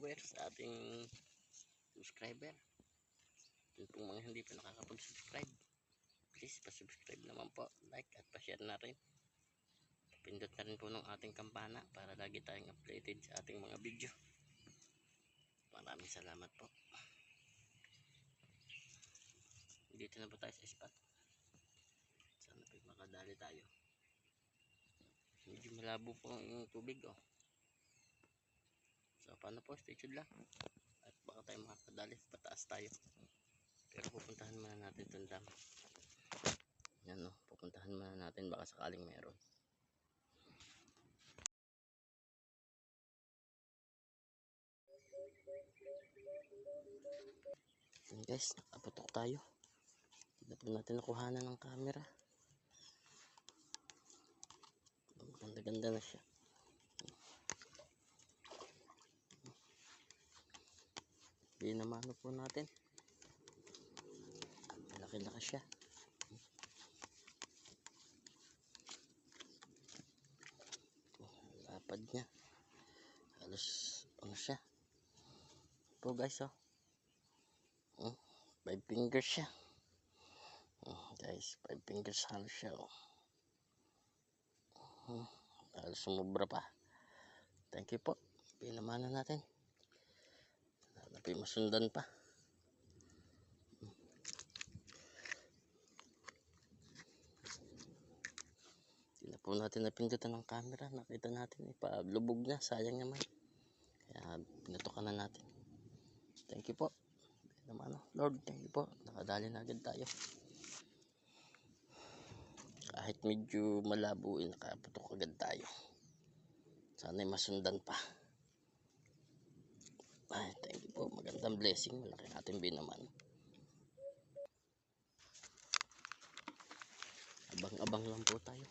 viewers, sa ating subscriber. Yun pong mga hindi pa nakakapag-subscribe, please pa-subscribe naman po, like at pa-share na rin. Pindot na rin po ng ating kampana para lagi tayong updated sa ating mga video. Maraming salamat po. Dito na po tayo sa spot. Sana po makadali tayo. Medyo malabo po yung tubig, oh. So paano po, stay tuned lang. At baka tayo makakadali, pataas tayo. Pero pupuntahan muna natin itong dam. Yan, oh, pupuntahan muna natin, baka sakaling meron. Yan guys, nakaputok tayo. Hindi po natin nakuhanan ng camera. Ganda-ganda na siya. Binamano po natin. Malaki-laki siya. Lapad niya. Halos ano siya. Po guys, oh. 5 fingers siya. Guys, 5 fingers halos siya, oh. Halos sumubra pa. Thank you po. Pinamana natin. Tapi masundan pa. Hindi na po natin napindutan ng camera. Nakita natin, ipalubog na. Sayang naman. Kaya pinutukan na natin. Thank you po. Lord, thank you po. Nakadali na agad tayo. Kahit medyo malabo, nakaputok agad tayo. Sana'y masundan pa. Ay, thank you po. Magandang blessing. Malaki natin binaman. Abang-abang lang po tayo.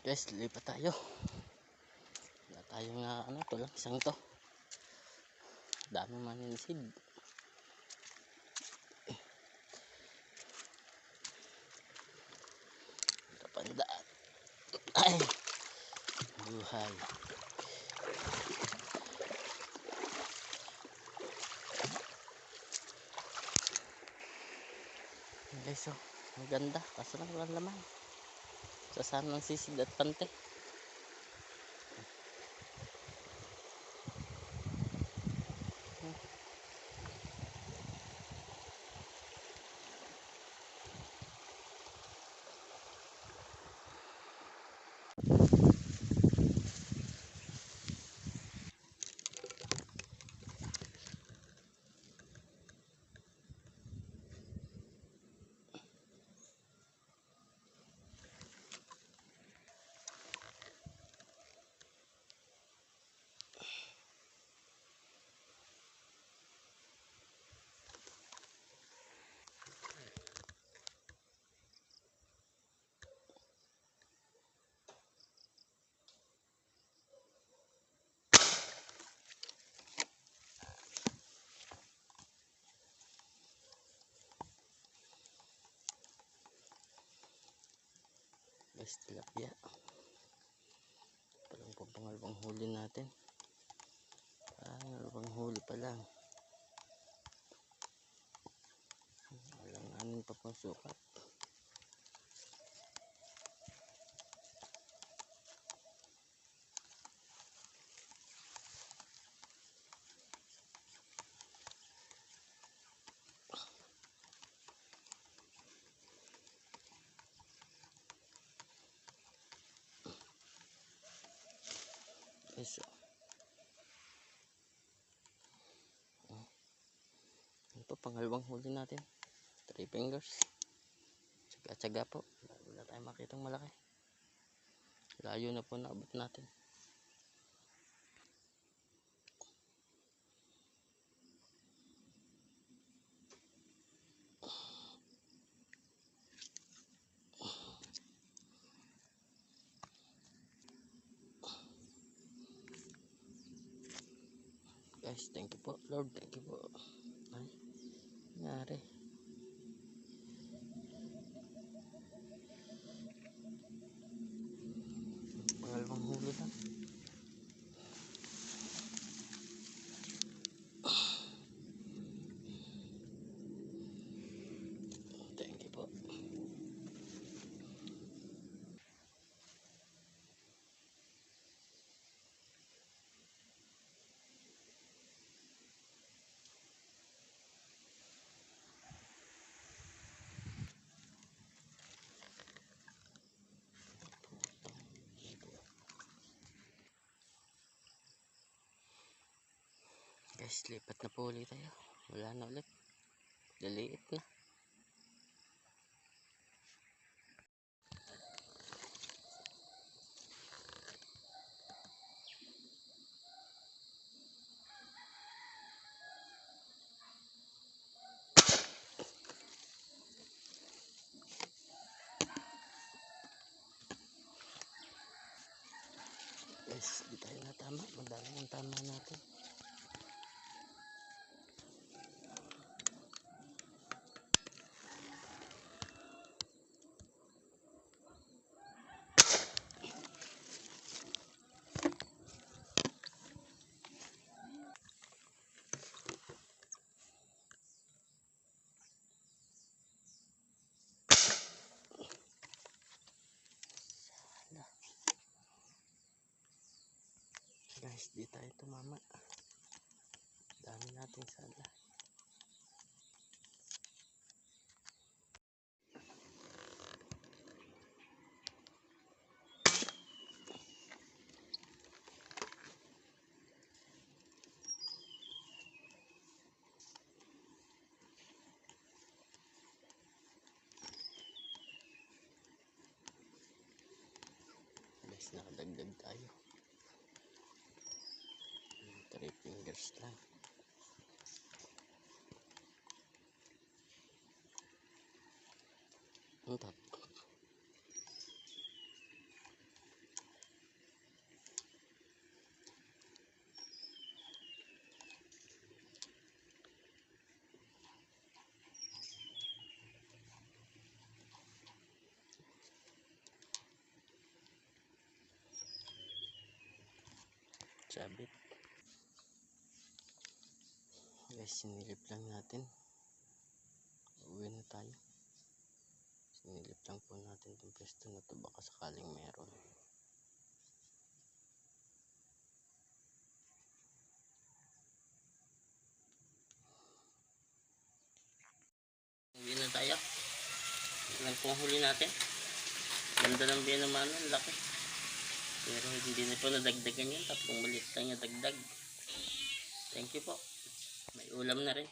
Guys, lipat tayo. Wala tayong ito lang, isang to. Dami maninisid. Kapandaan. Ay, buhay. Guys, oh, ang ganda. Kaso lang walang laman. Sasama ng sisid at pante. Guys, tilapia. Parang pangalawang huli natin. Pangalawang huli pa lang. Walang anin pa pang sukat. Guys, ito pangalawang huli natin. 3 fingers. Tsaga-tsaga po. Wala tayong makitang malaki. Layo na po naabot natin. Guys, thank you po. Lord, thank you po. Ay, nangyari. Pangalawang huli lang. Thank you po. Guys, lipat na po ulit tayo. Wala na ulit. Liliit na. Guys, di tayo natama. Madami ang tama natin. Guys, di tayo tumama. Dami natin sana. Guys, nakadagdag tayo. 3 fingers lang. Untat. Sabit. Guys, sinilip lang natin. Uwi na tayo. Sinilip lang po natin itong pwesto na ito. Baka sakaling meron. Uwi na tayo. Ilan pong huli natin. Ganda ng biya naman. Ang laki. Pero hindi na po nadagdagan yun. 3 maliit lang yung dagdag. Thank you po. May ulam na rin.